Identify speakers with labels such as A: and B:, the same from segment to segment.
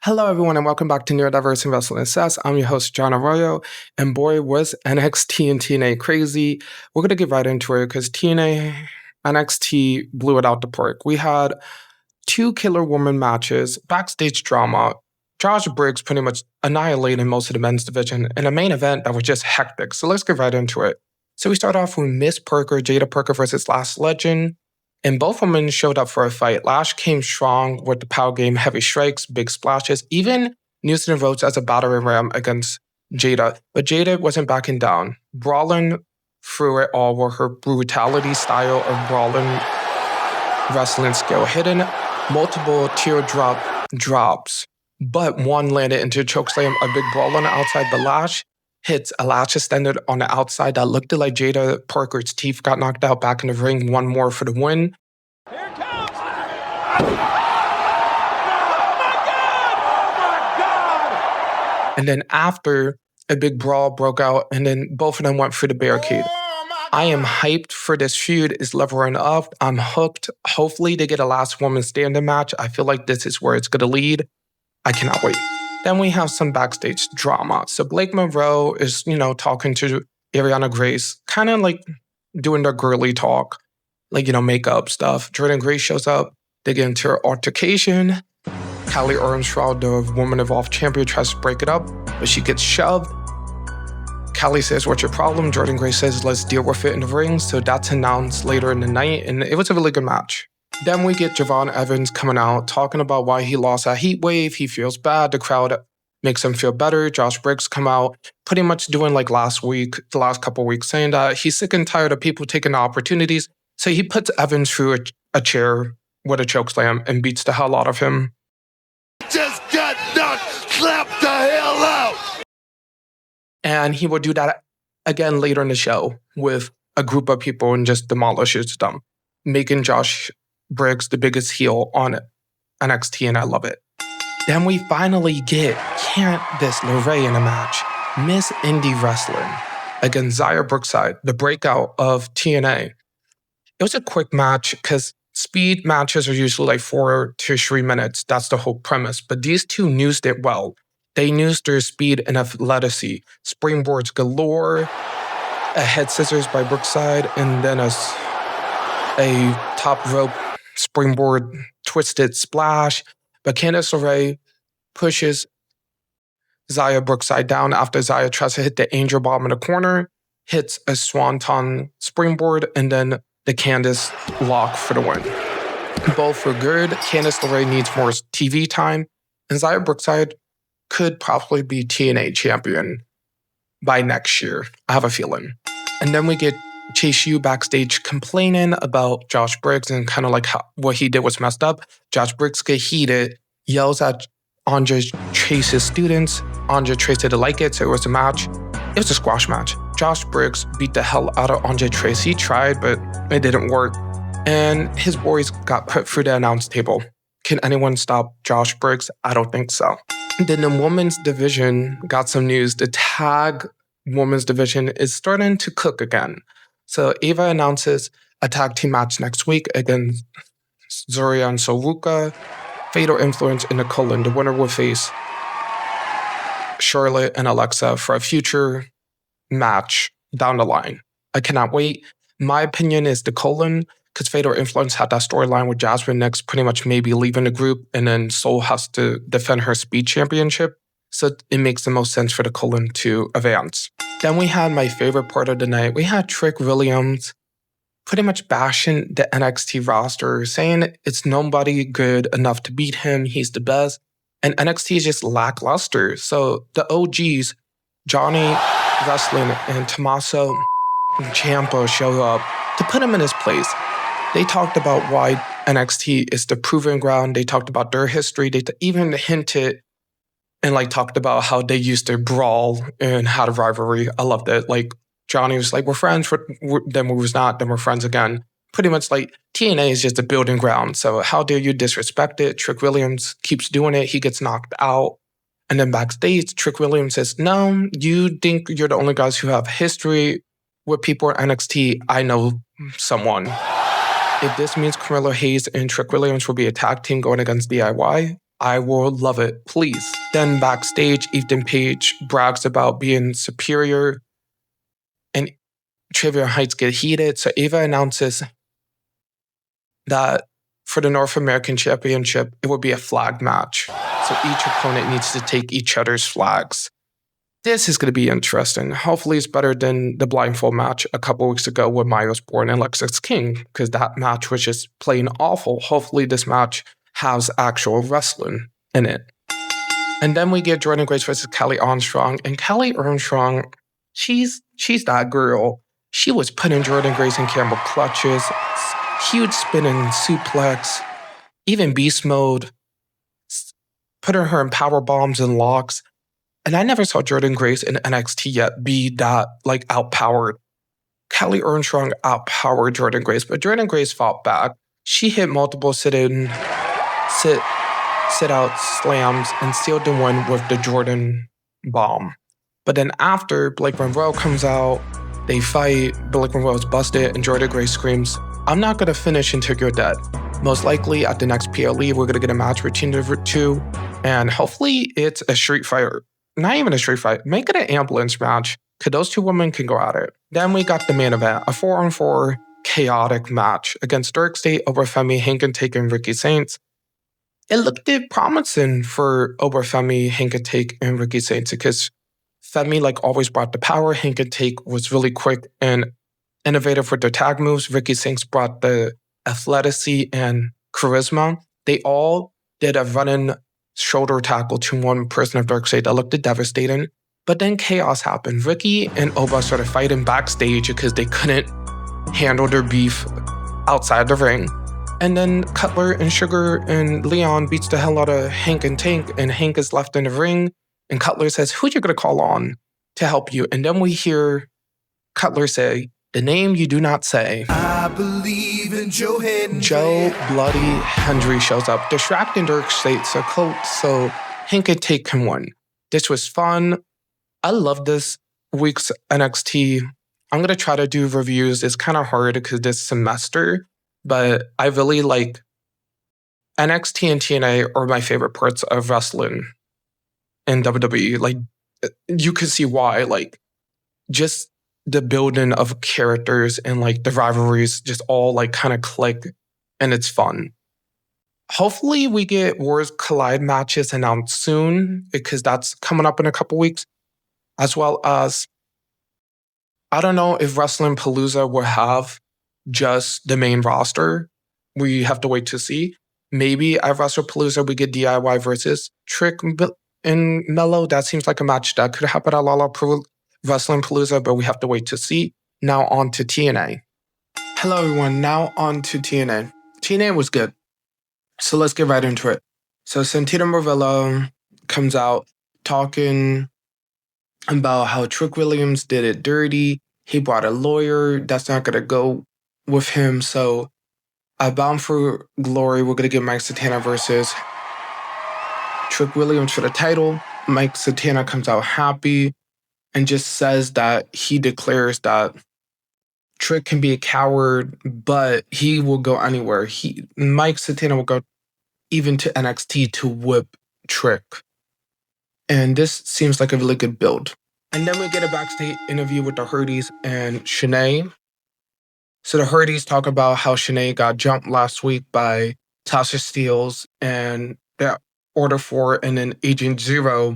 A: Hello, everyone, and welcome back to Neurodiverse and Wrestling Assess. I'm your host, John Arroyo, and boy, was NXT and TNA crazy. We're going to get right into it because NXT blew it out the park. We had two killer woman matches, backstage drama, Josh Briggs pretty much annihilating most of the men's division, and a main event that was just hectic. So let's get right into it. So we start off with Miss Parker, Jade Parker versus Lash Legend. And both women showed up for a fight. Lash came strong with the power game, heavy strikes, big splashes, even used the ropes as a battering ram against Jada. But Jada wasn't backing down, brawling through it all with her brutality style of brawling wrestling skill, hitting multiple teardrop drops. But one landed into a chokeslam, a big brawl on the outside, but Lash hits a Lash extended on the outside that looked like Jada Parker's teeth got knocked out back in the ring. One more for the win.
B: Here it comes! Oh my God!
A: And then after, a big brawl broke out, and then both of them went for the barricade. I am hyped for this feud. It's leveling up. I'm hooked. Hopefully they get a last woman standing match. I feel like this is where it's going to lead. I cannot wait. Then we have some backstage drama. So Blake Monroe is, talking to Ariana Grace, kind of like doing their girly talk, like, makeup stuff. Jordan Grace shows up. They get into an altercation. Callie Armstrong, the Woman Evolved champion, tries to break it up, but she gets shoved. Callie says, "What's your problem?" Jordan Grace says, "Let's deal with it in the ring." So that's announced later in the night, and it was a really good match. Then we get Javon Evans coming out, talking about why he lost at Heat Wave. He feels bad. The crowd makes him feel better. Josh Briggs come out, pretty much doing like the last couple of weeks, saying that he's sick and tired of people taking the opportunities. So he puts Evans through a chair with a chokeslam and beats the hell out of him.
B: Just got knocked, slapped the hell out!
A: And he will do that again later in the show with a group of people and just demolishes them, making Josh Briggs the biggest heel on NXT, and I love it. Then we finally get Candice LeRae in a match, Miss Indie Wrestling, against Xia Brookside, the breakout of TNA. It was a quick match because speed matches are usually like 4 to 3 minutes. That's the whole premise. But these two used it well. They used their speed and athleticity, springboards galore, a head scissors by Brookside, and then a top rope springboard twisted splash. But Candice LeRae pushes Xia Brookside down after Xia tries to hit the angel bomb in the corner, hits a swanton springboard, and then the Candice lock for the win. Both were good. Candice LeRae needs more TV time, and Xia Brookside could probably be TNA champion by next year. I have a feeling. And then we get Chase U backstage complaining about Josh Briggs and kind of like what he did was messed up. Josh Briggs get heated, yells at Andre Chase's students. Andre Chase didn't like it, so it was a match. It was a squash match. Josh Briggs beat the hell out of Andre Chase. He tried, but it didn't work. And his boys got put through the announce table. Can anyone stop Josh Briggs? I don't think so. Then the women's division got some news. The tag women's division is starting to cook again. So Ava announces a tag team match next week against Zoria and Soruka. Fatal Influence and Nicole. The winner will face Charlotte and Alexa for a future match down the line. I cannot wait. My opinion is Nicole, because Fatal Influence had that storyline with Jasmine next pretty much maybe leaving the group, and then Soul has to defend her speed championship. So it makes the most sense for Nicole to advance. Then we had my favorite part of the night. We had Trick Williams pretty much bashing the NXT roster, saying it's nobody good enough to beat him. He's the best. And NXT is just lackluster. So the OGs, Johnny Wrestling and Tommaso Ciampa show up to put him in his place. They talked about why NXT is the proving ground. They talked about their history. They even hinted and talked about how they used to brawl and had a rivalry. I loved it. Johnny was like, we're friends, then we was not, then we're friends again. Pretty much TNA is just a building ground. So how dare you disrespect it? Trick Williams keeps doing it. He gets knocked out. And then backstage, Trick Williams says, no, you think you're the only guys who have history with people at NXT. I know someone. If this means Carmelo Hayes and Trick Williams will be a tag team going against DIY, I will love it, please. Then backstage, Ethan Page brags about being superior, and Tavion Heights get heated. So Ava announces that for the North American Championship, it will be a flag match. So each opponent needs to take each other's flags. This is going to be interesting. Hopefully, it's better than the blindfold match a couple weeks ago with Myos Born and Lexus King, because that match was just plain awful. Hopefully, this match has actual wrestling in it. And then we get Jordan Grace versus Kelly Armstrong. And Kelly Armstrong, she's that girl. She was putting Jordan Grace in camel clutches, huge spinning suplex, even beast mode, putting her in power bombs and locks. And I never saw Jordan Grace in NXT yet be that, like, outpowered. Kelly Armstrong outpowered Jordan Grace, but Jordan Grace fought back. She hit multiple sit-out slams and sealed the win with the Jordan bomb. But then after, Blake Monroe comes out, they fight, Blake Monroe's busted, and Jordan Grace screams, "I'm not going to finish until you're dead." Most likely, at the next PLE, we're going to get a match between the two, and hopefully it's a street fight. Not even a street fight. Make it an ambulance match, because those two women can go at it. Then we got the main event, a 4-on-4 chaotic match against Dark State, Obafemi, Hank and Take, and Ricky Saints. It looked promising for Obafemi, Hank and Take, and Ricky Saints, because Femi, like, always brought the power. Hank and Take was really quick and innovative with their tag moves. Ricky Saints brought the athleticity and charisma. They all did a running shoulder tackle to one person of Darkseid that looked devastating. But then chaos happened. Ricky and Oba started fighting backstage because they couldn't handle their beef outside the ring. And then Cutler and Sugar and Leon beats the hell out of Hank and Tank, and Hank is left in the ring. And Cutler says, "Who you gonna call on to help you?" And then we hear Cutler say, "The name you do not say."
B: I believe in Joe Hendry.
A: Joe Bloody Hendry shows up, distracting Dirk State's a coat, so Hank and Take can win. This was fun. I love this week's NXT. I'm going to try to do reviews. It's kind of hard because this semester, but I really like NXT and TNA are my favorite parts of wrestling in WWE. Like, you can see why, like, just the building of characters and, like, the rivalries just all, like, kind of click, and it's fun. Hopefully we get Wars Collide matches announced soon, because that's coming up in a couple weeks, as well as, I don't know if Wrestling Palooza will have just the main roster. We have to wait to see. Maybe at Wrestle Palooza we get DIY versus Trick and Mello. That seems like a match that could happen at Wrestling Palooza, but we have to wait to see. Now on to TNA. Hello everyone, now on to TNA. TNA was good, so let's get right into it. So Santino Marvello comes out talking about how Trick Williams did it dirty. He brought a lawyer. That's not going to go with him. So Bound for Glory, we're going to get Mike Santana versus Trick Williams for the title. Mike Santana comes out happy and just says that he declares that Trick can be a coward, but he will go anywhere. Mike Santana will go even to NXT to whip Trick. And this seems like a really good build. And then we get a backstage interview with the Hardys and Shanae. So the Hardys talk about how Shanae got jumped last week by Tasha Steelz and the Order 4, and then Agent Zero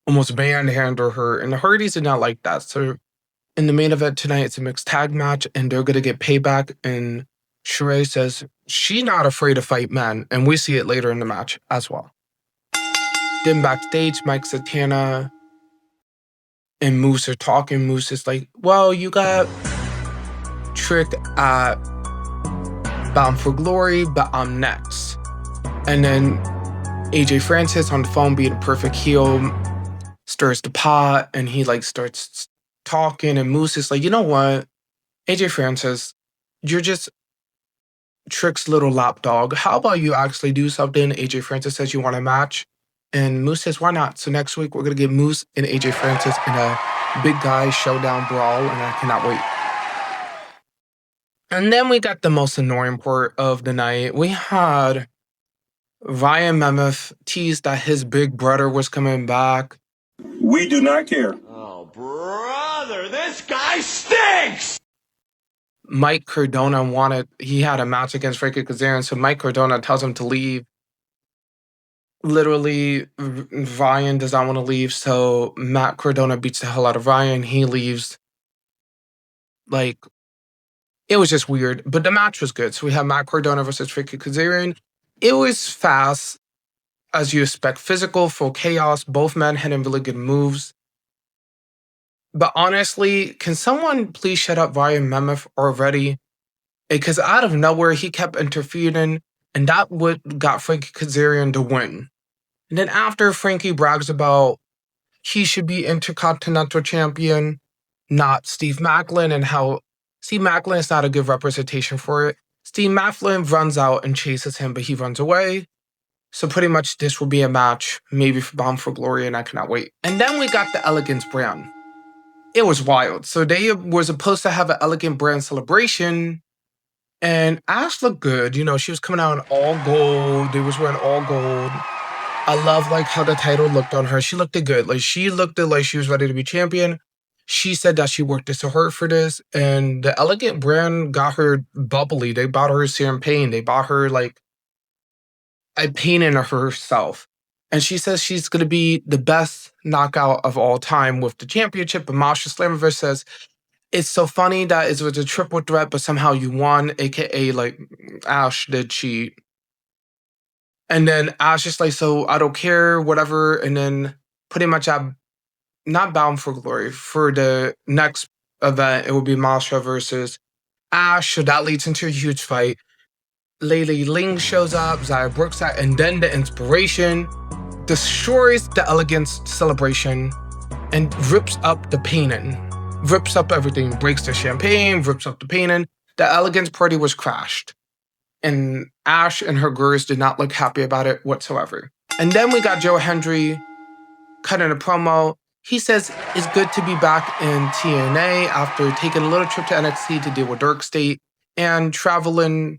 A: almost manhandled her. And the Hardys did not like that. So in the main event tonight, it's a mixed tag match, and they're going to get payback. And Sheree says she's not afraid to fight men. And we see it later in the match as well. Then backstage, Mike Santana and Moose are talking. Moose is like, well, you got Trick at Bound for Glory, but I'm next. And then AJ Francis on the phone, being a perfect heel, stirs the pot, and he, like, starts talking. And Moose is like, you know what, AJ Francis, you're just Trick's little lapdog. How about you actually do something? AJ Francis says, you want a match? And Moose says, why not? So next week, we're going to get Moose and AJ Francis in a big guy showdown brawl, and I cannot wait. And then we got the most annoying part of the night. We had Ryan Nemeth teased that his big brother was coming back.
C: We do not care.
B: Oh, brother, this guy stinks!
A: Mike Cardona he had a match against Frankie Kazarian, so Mike Cardona tells him to leave. Literally, Ryan does not want to leave, so Matt Cardona beats the hell out of Ryan. He leaves. Like, it was just weird, but the match was good. So we have Matt Cardona versus Frankie Kazarian. It was fast, as you expect, physical, full chaos. Both men hitting really good moves. But honestly, can someone please shut up Ryan Nemeth already? Because out of nowhere, he kept interfering, and that what got Frankie Kazarian to win. And then after Frankie brags about he should be Intercontinental Champion, not Steve Maclin, and how Steve Maclin is not a good representation for it. Steve Maclin runs out and chases him, but he runs away. So pretty much this will be a match, maybe for Bound for Glory, and I cannot wait. And then we got the Elegance brand. It was wild. So they were supposed to have an Elegant brand celebration, and Ash looked good. You know, she was coming out in all gold. They was wearing all gold. I love like how the title looked on her. She looked good. Like she looked like she was ready to be champion. She said that she worked so hard for this, and the Elegant brand got her bubbly. They bought her champagne. They bought her like a pain in herself. And she says she's going to be the best knockout of all time with the championship. But Masha Slamovic says, it's so funny that it was a triple threat, but somehow you won, aka like Ash did cheat. And then Ash is like, so I don't care, whatever. And then pretty much I'm not Bound for Glory. For the next event, it will be Masha versus Ash. So that leads into a huge fight. Lei Ling shows up, Xia Brooks, and then the Inspiration destroys the Elegance celebration and rips up the painting. Rips up everything, breaks the champagne, rips up the painting. The Elegance party was crashed. And Ash and her girls did not look happy about it whatsoever. And then we got Joe Hendry cutting a promo. He says it's good to be back in TNA after taking a little trip to NXT to deal with Dark State and traveling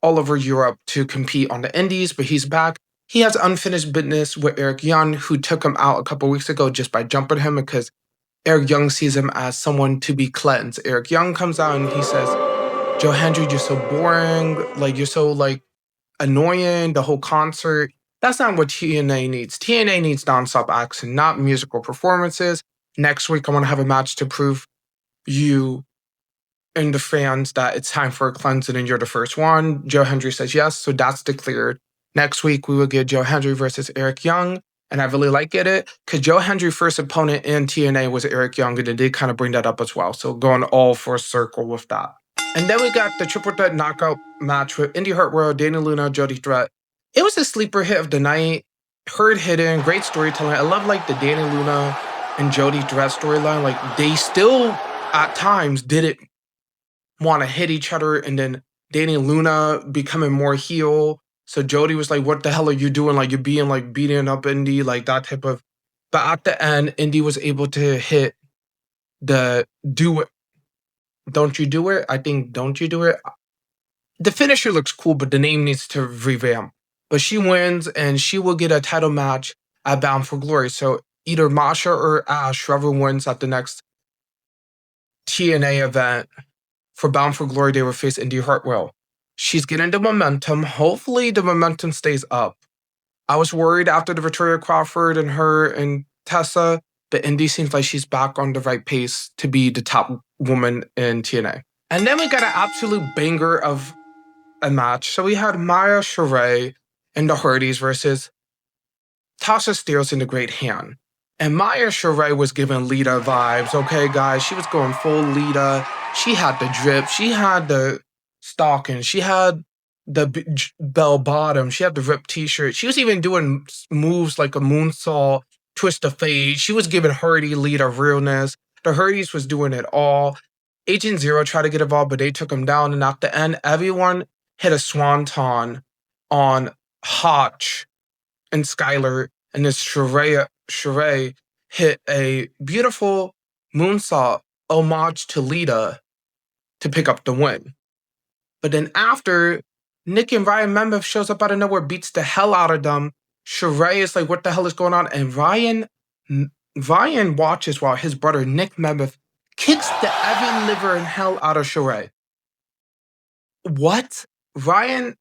A: all over Europe to compete on the indies, but he's back. He has unfinished business with Eric Young, who took him out a couple weeks ago just by jumping him because Eric Young sees him as someone to be cleansed. Eric Young comes out and he says, Joe Hendry, you're so boring. Like, you're so, like, annoying, the whole concert. That's not what TNA needs. TNA needs nonstop action, not musical performances. Next week, I want to have a match to prove you and the fans that it's time for a cleansing and you're the first one. Joe Hendry says yes, so that's declared. Next week, we will get Joe Hendry versus Eric Young, and I really like it because Joe Hendry's first opponent in TNA was Eric Young, and they did kind of bring that up as well. So going all for a circle with that. And then we got the triple threat knockout match with Indy Hartwell, Dana Luna, Jody Threat. It was a sleeper hit of the night. Hurt hidden, great storytelling. I love like the Dana Luna and Jody Threat storyline. Like they still at times didn't want to hit each other, and then Dana Luna becoming more heel. So Jody was like, what the hell are you doing? Like you're being like beating up Indy, like that type of. But at the end, Indy was able to hit the do it. Don't you do it? I think don't you do it? The finisher looks cool, but the name needs to revamp. But she wins, and she will get a title match at Bound for Glory. So either Masha or Ash, whoever wins at the next TNA event for Bound for Glory, they will face Indy Hartwell. She's getting the momentum. Hopefully the momentum stays up. I was worried after the Victoria Crawford and her and Tessa, but Indy seems like she's back on the right pace to be the top woman in TNA. And then we got an absolute banger of a match. So we had Maya Sheree and the Hardys versus Tasha Steelz and the Great Hand. And Maya Sheree was giving Lita vibes, okay, guys? She was going full Lita. She had the drip. She had the stocking. She had the bell bottom. She had the ripped t-shirt. She was even doing moves like a moonsault, twist of fate. She was giving Hardy Lita realness. The Hardys was doing it all. Agent Zero tried to get involved, but they took him down. And at the end, everyone hit a swanton on Hotch and Skylar, and this Sheree hit a beautiful moonsault homage to Lita to pick up the win. But then after, Nick and Ryan Memeth shows up out of nowhere, beats the hell out of them. Sheree is like, what the hell is going on? And Ryan watches while his brother Nick Memeth kicks the Evan liver and hell out of Sheree. What? Ryan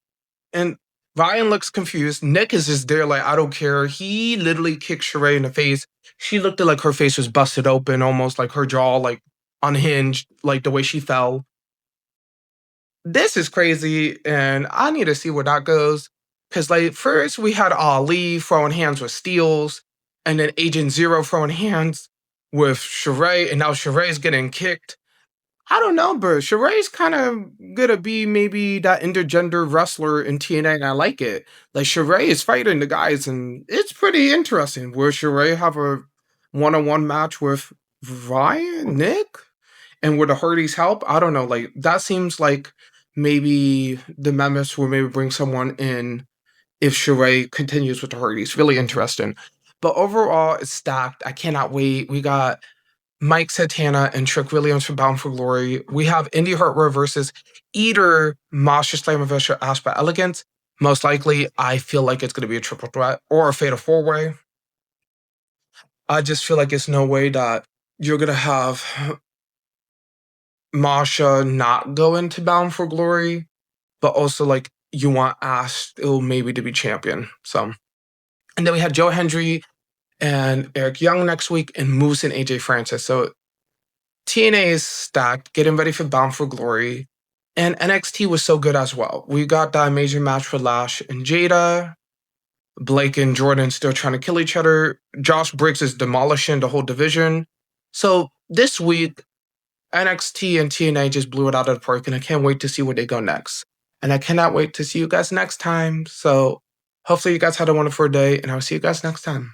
A: looks confused. Nick is just there like, I don't care. He literally kicked Sheree in the face. She looked like her face was busted open, almost like her jaw like unhinged, like the way she fell. This is crazy, and I need to see where that goes. Because, like, first we had Ali throwing hands with Steels, and then Agent Zero throwing hands with Sheree, and now Sheree's getting kicked. I don't know, but Sheree's kind of gonna be maybe that intergender wrestler in TNA, and I like it. Like, Sheree is fighting the guys, and it's pretty interesting. Will Sheree have a one-on-one match with Ryan, Nick? And would the Hardys help? I don't know. Like, that seems like maybe the Memphis will maybe bring someone in if Sheree continues with the Hardys. Really interesting. But overall, it's stacked. I cannot wait. We got Mike Santana and Trick Williams for Bound for Glory. We have Indy Hartwell versus either Masha Slamovich or Aspa Elegance. Most likely, I feel like it's going to be a triple threat or a fatal four-way. I just feel like it's no way that you're going to have Masha not go into Bound for Glory, but also like you want Ash still maybe to be champion. So, and then we had Joe Hendry and Eric Young next week, and Moose and AJ Francis. So TNA is stacked, getting ready for Bound for Glory, and NXT was so good as well. We got that major match for Lash and Jada. Blake and Jordan still trying to kill each other. Josh Briggs is demolishing the whole division. So this week, NXT and TNA just blew it out of the park, and I can't wait to see where they go next. And I cannot wait to see you guys next time. So hopefully you guys had a wonderful day, and I'll see you guys next time.